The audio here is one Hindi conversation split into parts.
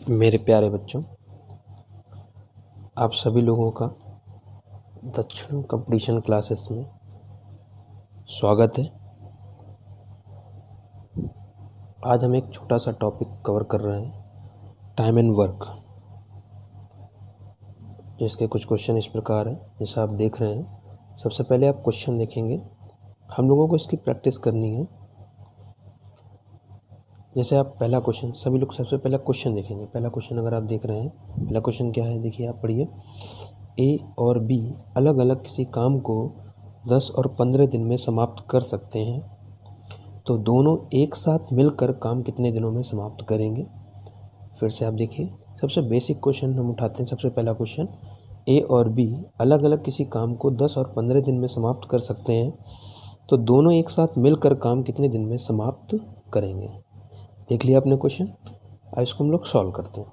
मेरे प्यारे बच्चों, आप सभी लोगों का दक्षिण कंपटीशन क्लासेस में स्वागत है। आज हम एक छोटा सा टॉपिक कवर कर रहे हैं, टाइम एंड वर्क, जिसके कुछ क्वेश्चन इस प्रकार हैं जैसा आप देख रहे हैं। सबसे पहले आप क्वेश्चन देखेंगे, हम लोगों को इसकी प्रैक्टिस करनी है। जैसे आप पहला क्वेश्चन, सभी लोग सबसे पहला क्वेश्चन देखेंगे। पहला क्वेश्चन अगर आप देख रहे हैं, पहला क्वेश्चन क्या है, देखिए आप पढ़िए। ए और बी अलग अलग किसी काम को 10 और 15 दिन में समाप्त कर सकते हैं, तो दोनों एक साथ मिलकर काम कितने दिनों में समाप्त करेंगे। फिर से आप देखिए, सबसे बेसिक क्वेश्चन हम उठाते हैं। सबसे पहला क्वेश्चन, ए और बी अलग अलग किसी काम को 10 और 15 दिन में समाप्त कर सकते हैं, तो दोनों एक साथ मिलकर काम कितने दिन में समाप्त करेंगे। देख लिया आपने क्वेश्चन। अब इसको हम लोग सॉल्व करते हैं।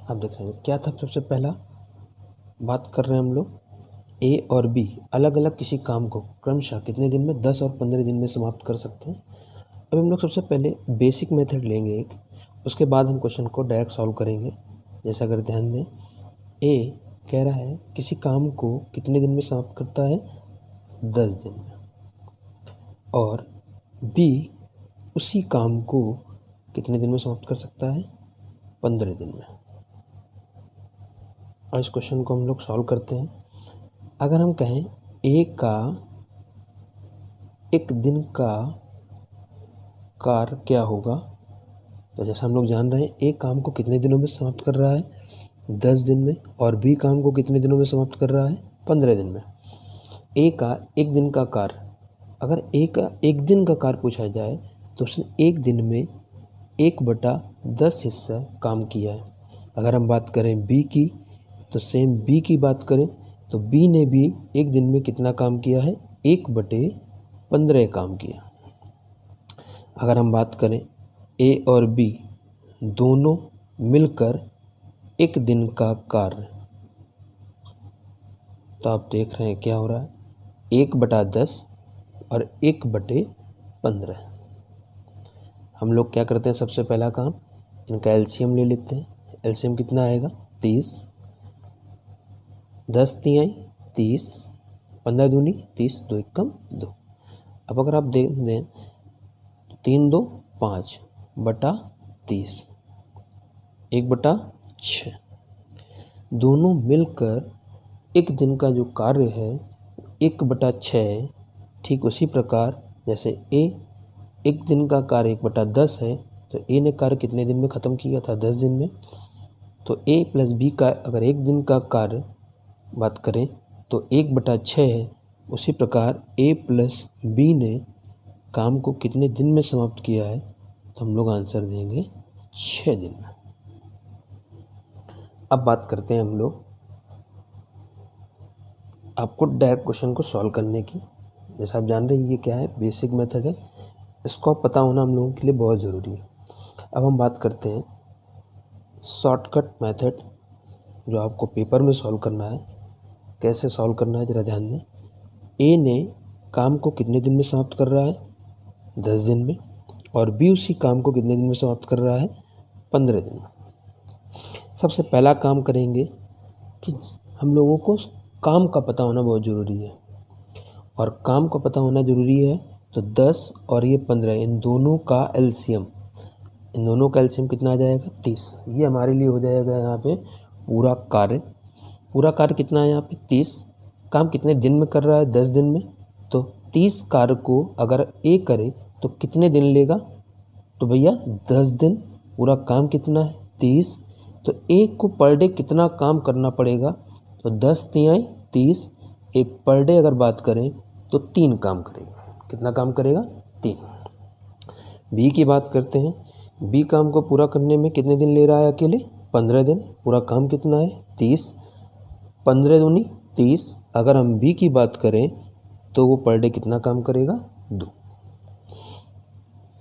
आप देख रहे हैं क्या था, सबसे पहला बात कर रहे हैं हम लोग ए और बी अलग अलग किसी काम को क्रमशः कितने दिन में, 10 और 15 दिन में समाप्त कर सकते हैं। अब हम लोग सबसे पहले बेसिक मेथड लेंगे एक, उसके बाद हम क्वेश्चन को डायरेक्ट सॉल्व करेंगे। जैसे अगर ध्यान दें, ए कह रहा है किसी काम को कितने दिन में समाप्त करता है, 10 दिन में, और बी उसी काम को कितने दिन में समाप्त कर सकता है, 15 दिन में। और इस क्वेश्चन को हम लोग सॉल्व करते हैं। अगर हम कहें ए का एक दिन का कार्य क्या होगा, तो जैसा हम लोग जान रहे हैं, ए काम को कितने दिनों में समाप्त कर रहा है, 10 दिन में, और बी काम को कितने दिनों में समाप्त कर रहा है, 15 दिन में। ए का एक दिन का कार्य, अगर ए का एक दिन का कार्य पूछा जाए तो उसने एक दिन में 1/10 हिस्सा काम किया है। अगर हम बात करें बी की, तो सेम बी की बात करें तो बी ने भी एक दिन में कितना काम किया है, 1/15 काम किया। अगर हम बात करें ए और बी दोनों मिलकर एक दिन का कार्य, तो आप देख रहे हैं क्या हो रहा है, 1/10 और 1/15। हम लोग क्या करते हैं, सबसे पहला काम इनका एलसीएम ले लेते हैं। एलसीएम कितना आएगा, 30, 10 तिहाई 30, 15 दूनी 30, 2 एकम 2। अब अगर आप देख दें, 3 2 5 बटा 30, 1/6। दोनों मिलकर एक दिन का जो कार्य है 1/6, ठीक उसी प्रकार जैसे ए एक दिन का कार्य 1/10 है, तो ए ने कार्य कितने दिन में ख़त्म किया था, 10 दिन में। तो ए प्लस बी का अगर एक दिन का कार्य बात करें तो 1/6 है। उसी प्रकार ए प्लस बी ने काम को कितने दिन में समाप्त किया है, तो हम लोग आंसर देंगे 6 दिन में। अब बात करते हैं हम लोग आपको डायरेक्ट क्वेश्चन को सॉल्व करने की। जैसा आप जान रहे हैं, ये क्या है, बेसिक मेथड है, इसको पता होना हम लोगों के लिए बहुत ज़रूरी है। अब हम बात करते हैं शॉर्टकट मेथड, जो आपको पेपर में सॉल्व करना है। कैसे सॉल्व करना है ज़रा ध्यान दें। ए ने काम को कितने दिन में समाप्त कर रहा है, 10 दिन में, और बी उसी काम को कितने दिन में समाप्त कर रहा है, 15 दिन में। सबसे पहला काम करेंगे कि हम लोगों को काम का पता होना बहुत ज़रूरी है, और काम का पता होना ज़रूरी है तो 10 और ये 15, इन दोनों का एलसीएम, कितना आ जाएगा, 30। ये हमारे लिए हो जाएगा यहाँ पे पूरा कार्य। पूरा कार्य कितना है यहाँ पे, 30। काम कितने दिन में कर रहा है, 10 दिन में, तो 30 कार्य को अगर ए करे तो कितने दिन लेगा, तो भैया 10 दिन। पूरा काम कितना है, 30, तो एक को पर डे कितना काम करना पड़ेगा, तो 10 तिहाई 30। एक पर डे अगर बात करें तो 3 काम करेगा। कितना काम करेगा, 3। बी की बात करते हैं। बी काम को पूरा करने में कितने दिन ले रहा है, अकेले 15 दिन। पूरा काम कितना है, 30, 15 दूनी 30। अगर हम बी की बात करें तो वो पर डे कितना काम करेगा, 2।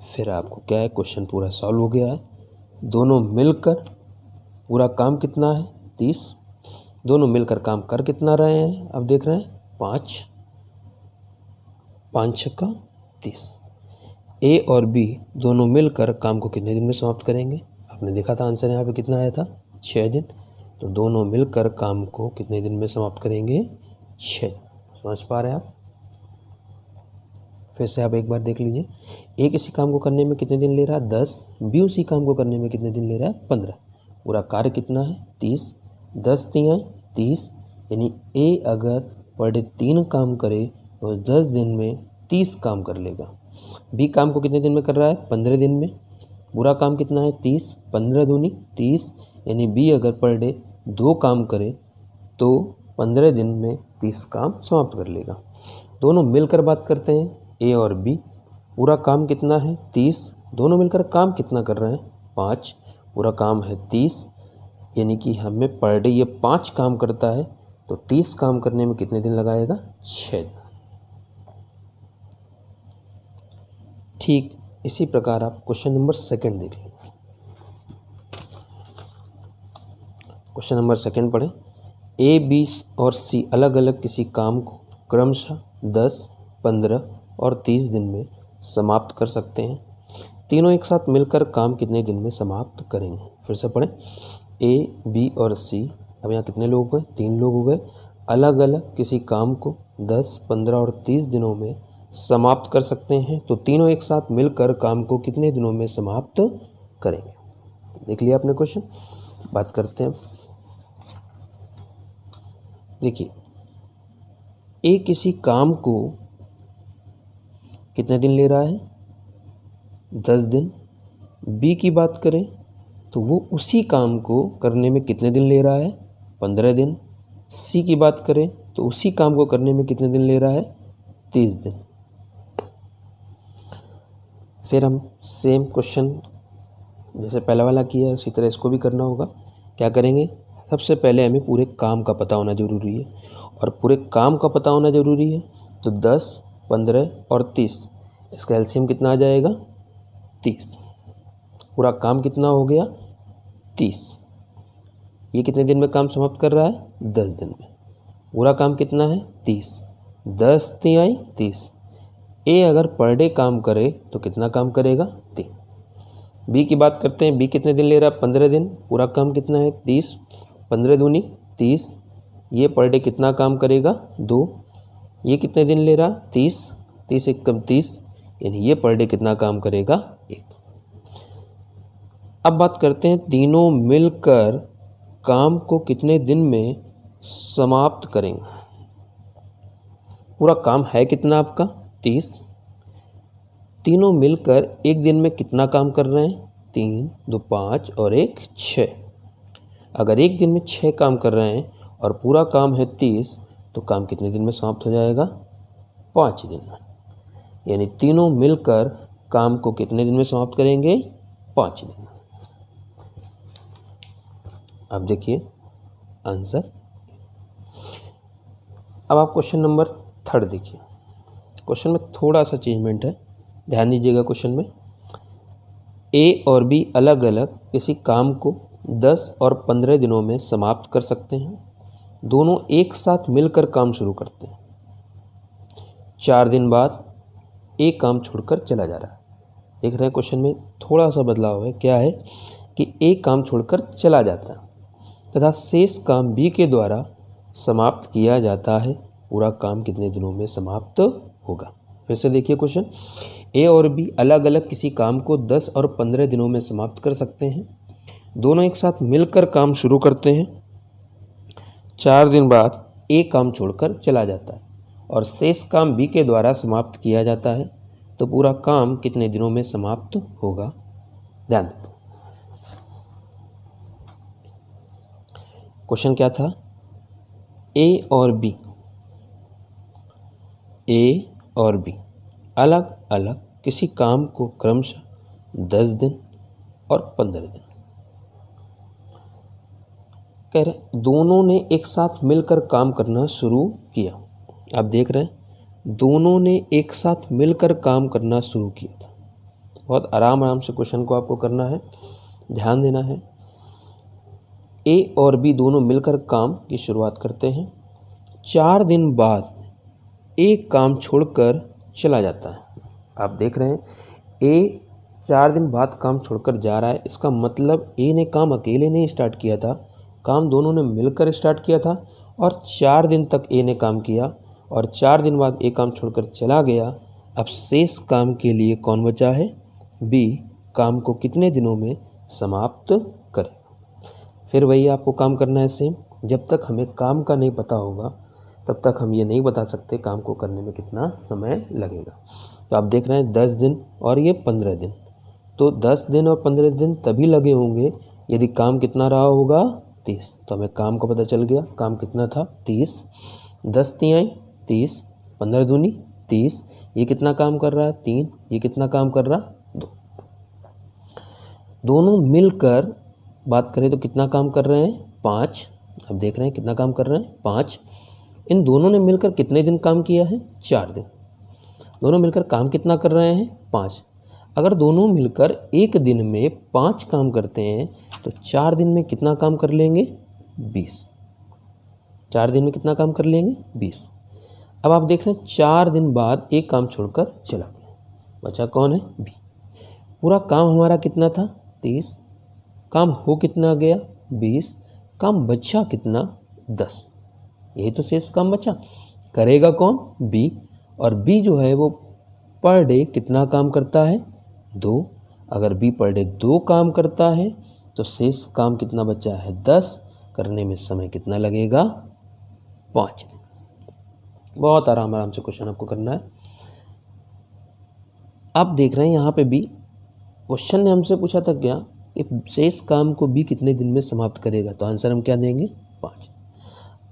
फिर आपको क्या है, क्वेश्चन पूरा सॉल्व हो गया है। दोनों मिलकर पूरा काम कितना है, 30। दोनों मिलकर काम कर कितना रहे हैं, अब देख रहे हैं 5, 5 छक्का 30। ए और बी दोनों मिलकर काम को कितने दिन में समाप्त करेंगे। आपने देखा था आंसर यहाँ पे कितना आया था, 6 दिन। तो दोनों मिलकर काम को कितने दिन में समाप्त करेंगे, 6। समझ पा रहे हैं आप। फिर से आप एक बार देख लीजिए, ए किसी काम को करने में कितने दिन ले रहा है, 10। बी उसी काम को करने में कितने दिन ले रहा है, 15। पूरा कार्य कितना है, 30। 10 तिहाई 30, यानी ए अगर पर डे 3 काम करे तो 10 दिन में 30 काम कर लेगा। बी काम को कितने दिन में कर रहा है, 15 दिन में। पूरा काम कितना है, 30। 15 दूनी 30, यानी बी अगर पर डे 2 काम करे तो 15 दिन में 30 काम समाप्त कर लेगा। दोनों मिलकर बात करते हैं, ए और बी। पूरा काम कितना है, 30। दोनों मिलकर काम कितना कर रहे हैं, 5। पूरा काम है 30, यानी कि हमें पर डे ये 5 काम करता है, तो 30 काम करने में कितने दिन लगाएगा, 6 दिन। ठीक इसी प्रकार आप क्वेश्चन नंबर 2 देख लीजिए। क्वेश्चन नंबर 2 पढ़ें। ए, बी और सी अलग अलग किसी काम को क्रमशः 10, 15 और 30 दिन में समाप्त कर सकते हैं। तीनों एक साथ मिलकर काम कितने दिन में समाप्त करेंगे। फिर से पढ़ें। ए, बी और सी, अब यहाँ कितने लोग हो गए, 3 लोग हो गए। अलग अलग किसी काम को 10, 15 और 30 दिनों में समाप्त कर सकते हैं, तो तीनों एक साथ मिलकर काम को कितने दिनों में समाप्त करेंगे। देख लिया आपने क्वेश्चन। बात करते हैं। देखिए, ए किसी काम को कितने दिन ले रहा है, 10 दिन। बी की बात करें तो वो उसी काम को करने में कितने दिन ले रहा है, 15 दिन। सी की बात करें तो उसी काम को करने में कितने दिन ले रहा है, 30 दिन। फिर हम सेम क्वेश्चन जैसे पहला वाला किया उसी तरह इसको भी करना होगा। क्या करेंगे, सबसे पहले हमें पूरे काम का पता होना ज़रूरी है, और पूरे काम का पता होना ज़रूरी है तो 10, 15 और 30, इसका एलसीएम कितना आ जाएगा, 30। पूरा काम कितना हो गया, 30। ये कितने दिन में काम समाप्त कर रहा है, 10 दिन में। पूरा काम कितना है, 30। 10 तिहाई 30। ए अगर पर डे काम करे तो कितना काम करेगा, 3। बी की बात करते हैं। बी कितने दिन ले रहा है, 15 दिन। पूरा काम कितना है, 30। 15 दूनी 30, ये पर डे कितना काम करेगा, 2। ये कितने दिन ले रहा, 30। 30 एक कम 30, यानी ये पर डे कितना काम करेगा, 1। अब बात करते हैं तीनों मिलकर काम को कितने दिन में समाप्त करेंगे। पूरा काम है कितना आपका, 30। तीनों मिलकर एक दिन में कितना काम कर रहे हैं, 3, 2, 5 और 1, 6। अगर एक दिन में 6 काम कर रहे हैं और पूरा काम है 30, तो काम कितने दिन में समाप्त हो जाएगा, 5 दिन में। यानी तीनों मिलकर काम को कितने दिन में समाप्त करेंगे, 5 दिन में। अब देखिए आंसर। अब आप क्वेश्चन नंबर 3 देखिए। क्वेश्चन में थोड़ा सा चेंजमेंट है, ध्यान दीजिएगा। क्वेश्चन में ए और बी अलग अलग किसी काम को 10 और 15 दिनों में समाप्त कर सकते हैं। दोनों एक साथ मिलकर काम शुरू करते हैं। 4 दिन बाद ए काम छोड़कर चला जा रहा है। देख रहे हैं क्वेश्चन में थोड़ा सा बदलाव है। क्या है कि ए काम छोड़कर चला जाता है तथा शेष काम बी के द्वारा समाप्त किया जाता है। पूरा काम कितने दिनों में समाप्त होगा। फिर से देखिए क्वेश्चन। ए और बी अलग अलग किसी काम को 10 और 15 दिनों में समाप्त कर सकते हैं। दोनों एक साथ मिलकर काम शुरू करते हैं। 4 दिन बाद ए काम छोड़कर चला जाता है और शेष काम बी के द्वारा समाप्त किया जाता है। तो पूरा काम कितने दिनों में समाप्त होगा, ध्यान दें। क्वेश्चन क्या था, ए और बी अलग अलग किसी काम को क्रमशः 10 दिन और 15 दिन कह रहे, दोनों ने एक साथ मिलकर काम करना शुरू किया। आप देख रहे हैं दोनों ने एक साथ मिलकर काम करना शुरू किया था। बहुत आराम से क्वेश्चन को आपको करना है, ध्यान देना है। ए और बी दोनों मिलकर काम की शुरुआत करते हैं। 4 दिन बाद एक काम छोड़कर चला जाता है। आप देख रहे हैं ए 4 दिन बाद काम छोड़कर जा रहा है, इसका मतलब ए ने काम अकेले नहीं स्टार्ट किया था, काम दोनों ने मिलकर स्टार्ट किया था और 4 दिन तक ए ने काम किया और 4 दिन बाद ए काम छोड़कर चला गया। अब शेष काम के लिए कौन बचा है? बी काम को कितने दिनों में समाप्त करे। फिर वही आपको काम करना है सेम। जब तक हमें काम का नहीं पता होगा तब तक हम ये नहीं बता सकते काम को करने में कितना समय लगेगा। तो आप देख रहे हैं 10 दिन और ये 15 दिन, तो 10 दिन और 15 दिन तभी लगे होंगे यदि काम कितना रहा होगा? 30। तो हमें काम का पता चल गया, काम कितना था? 30। 10 तिहाई 30, 15 दूनी 30। ये कितना काम कर रहा है? 3। ये कितना काम कर रहा? 2। दोनों मिलकर बात करें तो कितना काम कर रहे हैं? 5। अब देख रहे हैं कितना काम कर रहे हैं? 5। इन दोनों ने मिलकर कितने दिन काम किया है? 4 दिन। दोनों मिलकर काम कितना कर रहे हैं? 5। अगर दोनों मिलकर एक दिन में 5 काम करते हैं तो 4 दिन में कितना काम कर लेंगे? 20। 4 दिन में कितना काम कर लेंगे? 20। अब आप देख रहे हैं 4 दिन बाद एक काम छोड़कर चला गया, बचा कौन है? बी। पूरा काम हमारा कितना था? 30। काम हो कितना गया? 20। काम बचा कितना? 10। यही तो शेष काम बचा। करेगा कौन? बी। और बी जो है वो पर डे कितना काम करता है? 2। अगर बी पर डे 2 काम करता है तो शेष काम कितना बचा है? 10। करने में समय कितना लगेगा? 5 दिन। बहुत आराम से क्वेश्चन आपको करना है। आप देख रहे हैं यहाँ पे बी, क्वेश्चन ने हमसे पूछा था क्या कि शेष काम को बी कितने दिन में समाप्त करेगा, तो आंसर हम क्या देंगे? 5।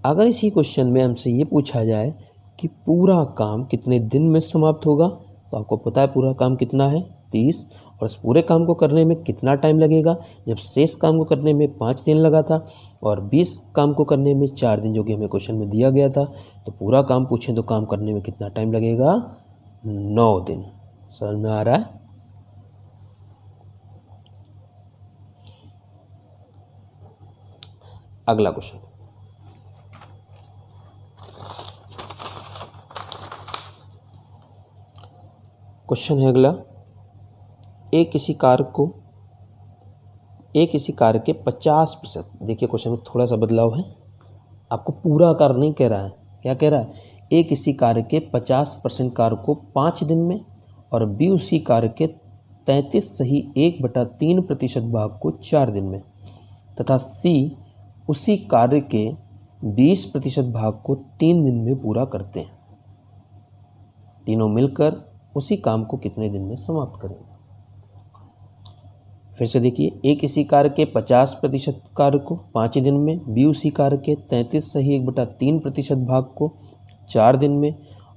अगर इसी क्वेश्चन में हमसे ये पूछा जाए कि पूरा काम कितने दिन में समाप्त होगा, तो आपको पता है पूरा काम कितना है? 30। और इस पूरे काम को करने में कितना टाइम लगेगा? जब शेष काम को करने में 5 दिन लगा था और 20 काम को करने में 4 दिन, जो कि हमें क्वेश्चन में दिया गया था। तो पूरा काम पूछें तो काम करने में कितना टाइम लगेगा? 9 दिन। समझ में आ रहा है? अगला क्वेश्चन, क्वेश्चन है अगला, एक किसी कार्य के 50%, देखिए क्वेश्चन में थोड़ा सा बदलाव है, आपको पूरा आकार नहीं कह रहा है। क्या कह रहा है? ए किसी कार्य के 50% कार्य को 5 दिन में और बी उसी कार्य के 33.1/3% भाग को 4 दिन में तथा सी उसी कार्य के 20% भाग को 3 दिन में पूरा करते हैं। तीनों मिलकर उसी काम को कितने दिन में समाप्त करेंगे? फिर से देखिए, ए किसी कार्य के 50% कार्य को 5 दिन में, बी उसी कार्य के 33.1/3% भाग को 4 दिन में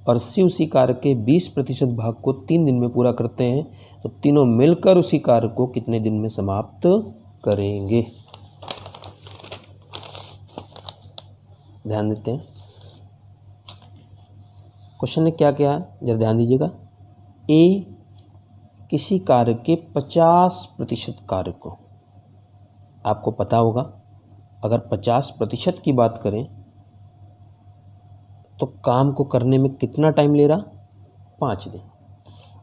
और सी उसी कार्य के 20% भाग को 3 दिन में पूरा करते हैं। तो तीनों मिलकर उसी कार्य को कितने दिन में समाप्त करेंगे? ध्यान देते हैं क्वेश्चन ने क्या किया है, जरा ध्यान दीजिएगा। ए किसी कार्य के 50% कार्य को, आपको पता होगा अगर 50% की बात करें तो काम को करने में कितना टाइम ले रहा? 5 दिन।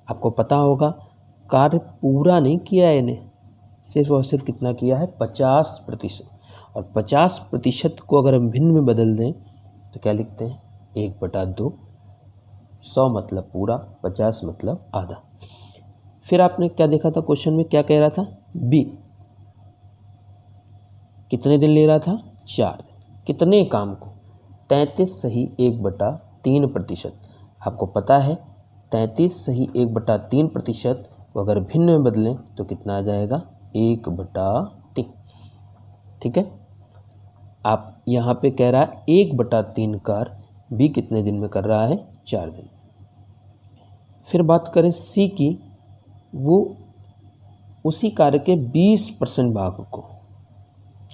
आपको पता होगा कार्य पूरा नहीं किया है इन्हें, सिर्फ और सिर्फ कितना किया है? 50%। और 50% को अगर हम भिन्न में बदल दें तो क्या लिखते हैं? 1/2। 100 मतलब पूरा, 50 मतलब आधा। फिर आपने क्या देखा था क्वेश्चन में, क्या कह रहा था? बी कितने दिन ले रहा था? 4 दिन। कितने काम को? 33 सही 1/3%। आपको पता है 33 सही 1/3% को अगर भिन्न में बदलें तो कितना आ जाएगा? 1/3। ठीक है, आप यहाँ पे कह रहा है 1/3 कार्य बी कितने दिन में कर रहा है? 4 दिन। फिर बात करें सी की, वो उसी कार्य के 20% भाग को,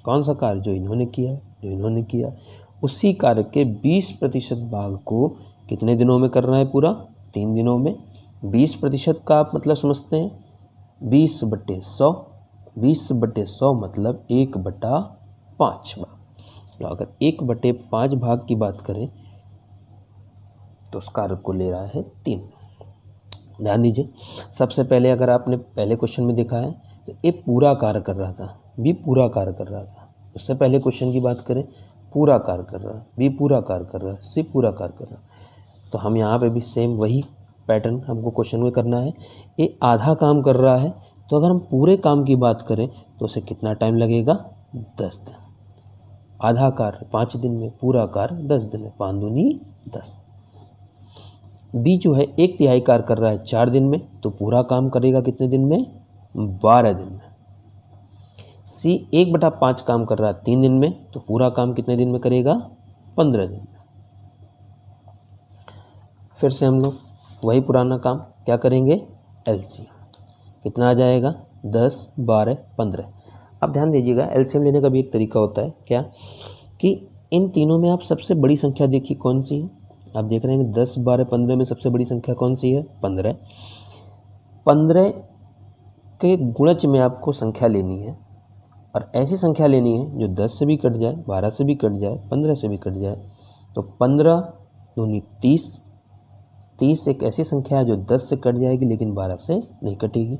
कौन सा कार्य? जो इन्होंने किया, उसी कार्य के 20% भाग को कितने दिनों में करना है? पूरा 3 दिनों में। 20% का आप मतलब समझते हैं 20/100। 20/100 मतलब 1/5 भाग। तो अगर 1/5 भाग की बात करें तो उस कार्य को ले रहा है 3। ध्यान दीजिए, सबसे पहले अगर आपने पहले क्वेश्चन में देखा है तो ए पूरा कार्य कर रहा था, बी पूरा कार्य कर रहा था। उससे पहले क्वेश्चन की बात करें, पूरा कार्य कर रहा है, बी पूरा कार्य कर रहा है, सी पूरा कार्य कर रहा है। तो हम यहाँ पे भी सेम वही पैटर्न हमको क्वेश्चन में करना है। ए आधा काम कर रहा है, तो अगर हम पूरे काम की बात करें तो उसे कितना टाइम लगेगा, 10 दिन। आधा कार्य 5 दिन में, पूरा कार्य 10 दिन में, 5 दूनी 10। बी जो है 1/3 कार्य कर रहा है 4 दिन में, तो पूरा काम करेगा कितने दिन में, 12 दिन में। सी 1/5 काम कर रहा है 3 दिन में, तो पूरा काम कितने दिन में करेगा, 15 दिन में। फिर से हम लोग वही पुराना काम क्या करेंगे, एलसीएम कितना आ जाएगा, 10, 12, 15। अब ध्यान दीजिएगा, एलसीएम लेने का भी एक तरीका होता है क्या, कि इन तीनों में आप सबसे बड़ी संख्या देखिए कौन सी है। आप देख रहे हैं 10, 12, 15 में सबसे बड़ी संख्या कौन सी है, 15। 15 के गुणज में आपको संख्या लेनी है, और ऐसी संख्या लेनी है जो 10 से भी कट जाए, 12 से भी कट जाए, 15 से भी कट जाए। तो 15 दूनी 30, 30 एक ऐसी संख्या है जो 10 से कट जाएगी लेकिन 12 से नहीं कटेगी।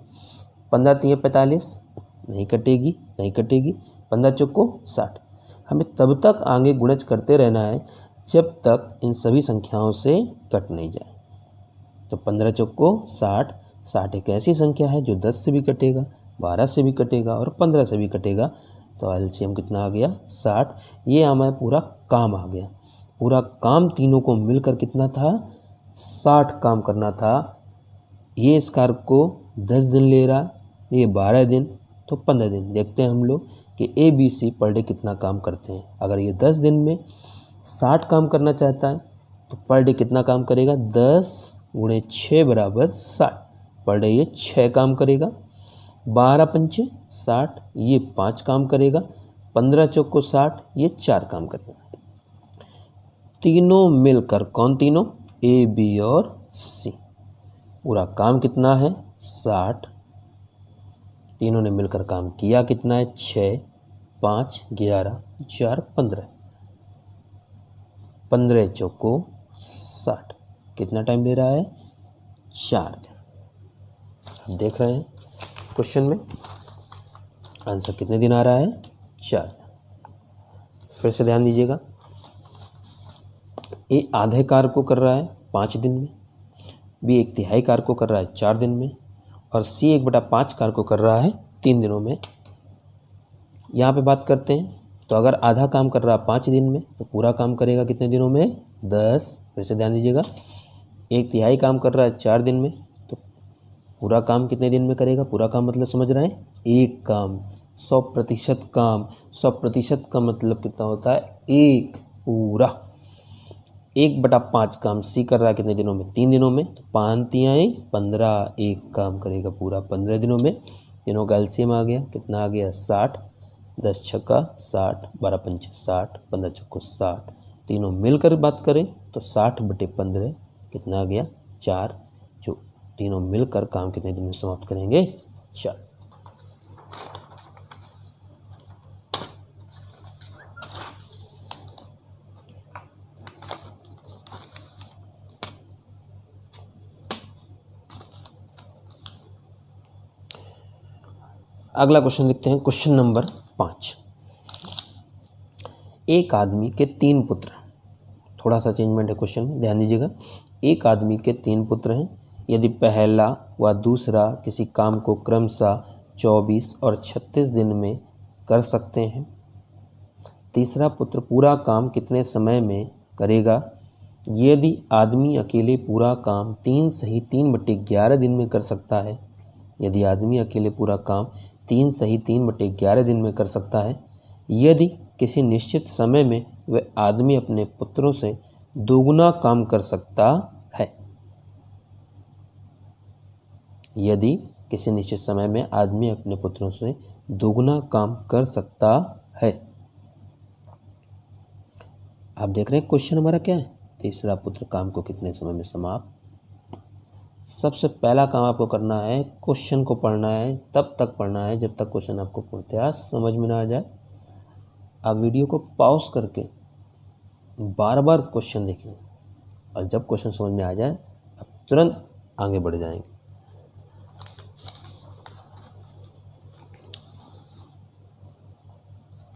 15 3 45, नहीं कटेगी, नहीं कटेगी। 15 चौको 60। हमें तब तक आगे गुणज करते रहना है जब तक इन सभी संख्याओं से कट नहीं जाए। तो 15 चौको 60, 60 एक ऐसी संख्या है जो 10 से भी कटेगा, 12 से भी कटेगा और 15 से भी कटेगा। तो एलसीएम कितना आ गया, 60। ये हमारा पूरा काम आ गया। पूरा काम तीनों को मिलकर कितना था, 60 काम करना था। ये इस कार्य को 10 दिन ले रहा, ये 12 दिन, तो 15 दिन। देखते हैं हम लोग कि A B C per day कितना काम करते हैं। अगर ये 10 दिन में 60 काम करना चाहता है तो पर डे कितना काम करेगा, 10 × 6 = 60। पर डे ये 6 काम करेगा। 12 पंचे 60, ये 5 काम करेगा। 15 चौको 60, ये 4 काम करेगा। तीनों मिलकर, कौन तीनों, ए बी और सी, पूरा काम कितना है, 60। तीनों ने मिलकर काम किया कितना है, 6, 5, 11, 4, 15। 15 चौको 60, कितना टाइम ले रहा है, 4 दिन। देख रहे हैं क्वेश्चन में आंसर कितने दिन आ रहा है, 4 दिन। फिर से ध्यान दीजिएगा, ए आधे कार्य को कर रहा है 5 दिन में, बी 1/3 कार्य को कर रहा है 4 दिन में, और सी 1/5 कार्य को कर रहा है 3 दिनों में। यहाँ पे बात करते हैं, तो अगर आधा काम कर रहा है 5 दिन में तो पूरा काम करेगा कितने दिनों में, 10। फिर से ध्यान दीजिएगा, 1/3 काम कर रहा है 4 दिन में तो पूरा काम कितने दिन में करेगा, पूरा काम मतलब समझ रहे हैं, एक काम। 100% काम, 100% का मतलब कितना होता है, एक पूरा। 1/5 काम सी कर रहा है कितने दिनों में, 3 दिनों में। तो 5 तिहाई 15, एक काम करेगा पूरा 15 दिनों में। तीनों का एलसीएम आ गया, कितना आ गया, 60। 10 छक्का 60, 12 पंचे 60, 15 चौको 60। तीनों मिलकर बात करें तो 60/15 कितना आ गया, 4। जो तीनों मिलकर काम कितने दिन में समाप्त करेंगे, 4। अगला क्वेश्चन देखते हैं, क्वेश्चन नंबर 5। एक आदमी के 3 पुत्र, थोड़ा सा चेंजमेंट है क्वेश्चन में, ध्यान दीजिएगा। एक आदमी के 3 पुत्र हैं। यदि पहला व दूसरा किसी काम को क्रमशः 24 और 36 दिन में कर सकते हैं, तीसरा पुत्र पूरा काम कितने समय में करेगा। यदि आदमी अकेले पूरा काम 3 सही 3/11 दिन में कर सकता है, यदि आदमी अकेले पूरा काम 3 सही 3/11 दिन में कर सकता है, यदि किसी निश्चित समय में वह आदमी अपने पुत्रों से दोगुना काम कर सकता है, यदि किसी निश्चित समय में आदमी अपने पुत्रों से दोगुना काम कर सकता है। आप देख रहे हैं क्वेश्चन हमारा क्या है, तीसरा पुत्र काम को कितने समय में समाप्त। सबसे पहला काम आपको करना है, क्वेश्चन को पढ़ना है, तब तक पढ़ना है जब तक क्वेश्चन आपको पूर्णतः समझ में ना आ जाए। आप वीडियो को पॉज करके बार बार क्वेश्चन देखें, और जब क्वेश्चन समझ में आ जाए आप तुरंत आगे बढ़ जाएंगे।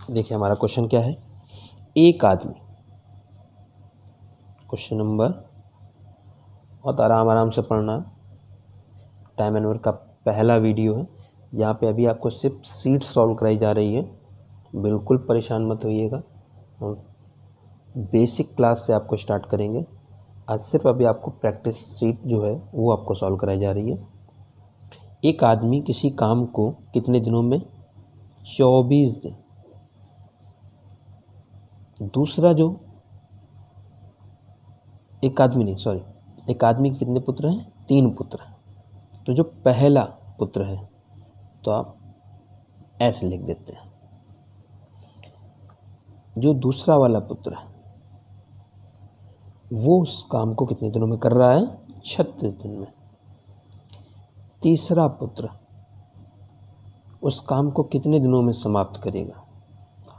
देखिए हमारा क्वेश्चन क्या है, एक आदमी, क्वेश्चन नंबर बहुत आराम से पढ़ना, टाइम एंड वर्क का पहला वीडियो है। यहाँ पे अभी आपको सिर्फ सीट सॉल्व कराई जा रही है, बिल्कुल परेशान मत होइएगा। बेसिक क्लास से आपको स्टार्ट करेंगे। आज सिर्फ अभी आपको प्रैक्टिस सीट जो है वो आपको सॉल्व कराई जा रही है। एक आदमी किसी काम को कितने दिनों में? 24 दिन। दूसरा जो एक आदमी के कितने पुत्र हैं? 3 पुत्र हैं। तो जो पहला पुत्र है तो आप ऐसे लिख देते हैं। जो दूसरा वाला पुत्र है वो उस काम को कितने दिनों में कर रहा है? 36 दिन में। तीसरा पुत्र उस काम को कितने दिनों में समाप्त करेगा?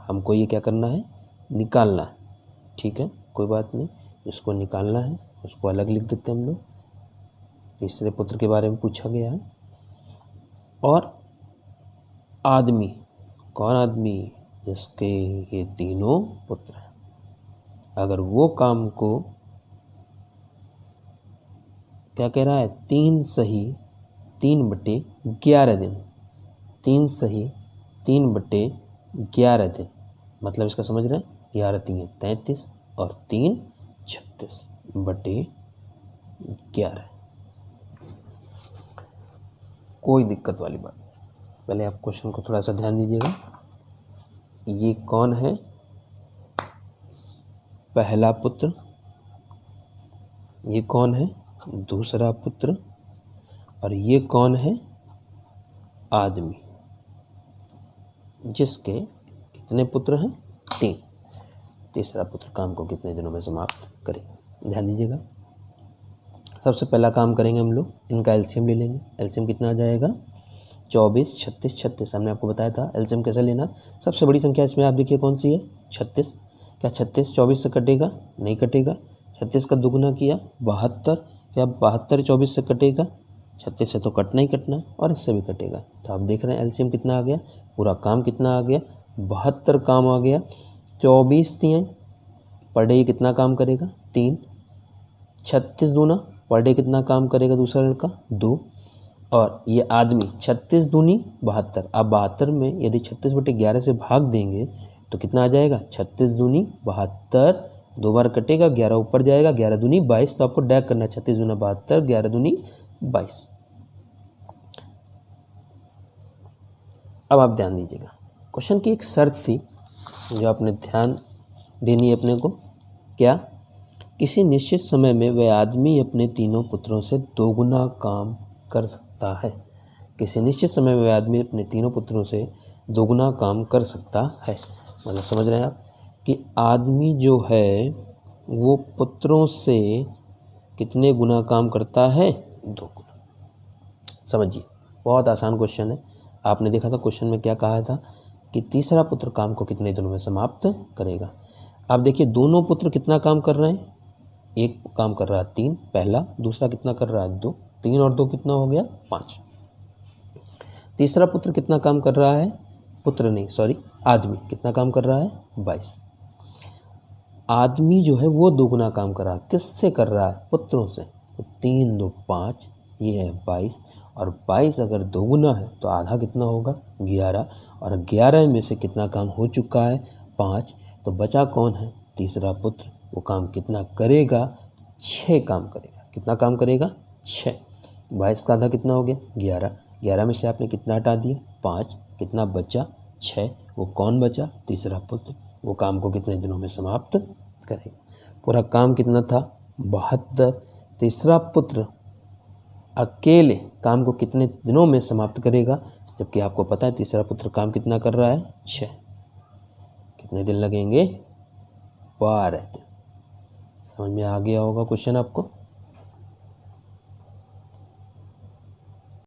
हमको ये क्या करना है? निकालना है। ठीक है, कोई बात नहीं, जिसको निकालना है उसको अलग लिख देते हैं हम लोग। तीसरे पुत्र के बारे में पूछा गया है। और आदमी, कौन आदमी? जिसके ये तीनों पुत्र हैं, अगर वो काम को क्या कह रहा है? 3 सही 3/11 दिन। 3 सही 3/11 दिन, मतलब इसका समझ रहे हैं? 11 3 33 और 3 36/11। कोई दिक्कत वाली बात नहीं। पहले आप क्वेश्चन को थोड़ा सा ध्यान दीजिएगा। ये कौन है? पहला पुत्र। ये कौन है? दूसरा पुत्र। और ये कौन है? आदमी, जिसके कितने पुत्र हैं? 3। तीसरा पुत्र काम को कितने दिनों में समाप्त करेगा? ध्यान दीजिएगा। सबसे पहला काम करेंगे हम लोग, इनका एलसीएम ले लेंगे। एलसीएम कितना आ जाएगा? 24 36 36। हमने आपको बताया था एलसीएम कैसे लेना। सबसे बड़ी संख्या इसमें आप देखिए कौन सी है? 36। क्या 36 24 से कटेगा? नहीं कटेगा। 36 का दुगुना किया 72। क्या 72 24 से कटेगा? 36 से तो कटना ही कटना, और इससे भी कटेगा। तो आप देख रहे हैं एलसीएम कितना आ गया? पूरा काम कितना आ गया? 72 काम आ गया। 24 दिए पर डे कितना काम करेगा? 3। 36 दूना पर डे कितना काम करेगा दूसरा लड़का? 2। और ये आदमी 36 दूनी 72। अब 72 में यदि 36/11 से भाग देंगे तो कितना आ जाएगा? 36 दूनी 72, 2 बार कटेगा, 11 ऊपर जाएगा, 11 दूनी 22। तो आपको डैक करना है 36 दूना 72, 11 दूनी 22। अब आप ध्यान दीजिएगा, क्वेश्चन की एक शर्त थी जो आपने ध्यान देनी है अपने को। क्या? किसी निश्चित समय में वह आदमी अपने तीनों पुत्रों से 2 गुना काम कर सकता है। किसी निश्चित समय में वह आदमी अपने तीनों पुत्रों से 2 गुना काम कर सकता है। मतलब समझ रहे हैं आप कि आदमी जो है वो पुत्रों से कितने गुना काम करता है? 2 गुना। समझिए, बहुत आसान क्वेश्चन है। आपने देखा था क्वेश्चन में क्या कहा था कि तीसरा पुत्र काम को कितने दिनों में समाप्त करेगा। आप देखिए दोनों पुत्र कितना काम कर रहे हैं? एक काम कर रहा है 3 पहला, दूसरा कितना कर रहा है? 2। 3 और 2 कितना हो गया? 5। तीसरा पुत्र कितना काम कर रहा है? आदमी कितना काम कर रहा है? 22। आदमी जो है वो 2 गुना काम कर रहा है। किससे कर रहा है? पुत्रों से। तो 3 2 5, ये है 22। और 22 अगर 2 गुना है तो आधा कितना होगा? 11। और 11 में से कितना काम हो चुका है? 5। तो बचा कौन है? तीसरा पुत्र। वो काम कितना करेगा? 6 काम करेगा। कितना काम करेगा? 6। 22 का आधा कितना हो गया? 11। 11 में से आपने कितना हटा दिया? 5। कितना बचा? 6। वो कौन बचा? तीसरा पुत्र। वो काम को कितने दिनों में समाप्त करेगा? पूरा काम कितना था? 72। तीसरा पुत्र अकेले काम को कितने दिनों में समाप्त करेगा? जबकि आपको पता है तीसरा पुत्र काम कितना कर रहा है? 6। कितने दिन लगेंगे? 12 दिन। समझ में आ गया होगा क्वेश्चन आपको?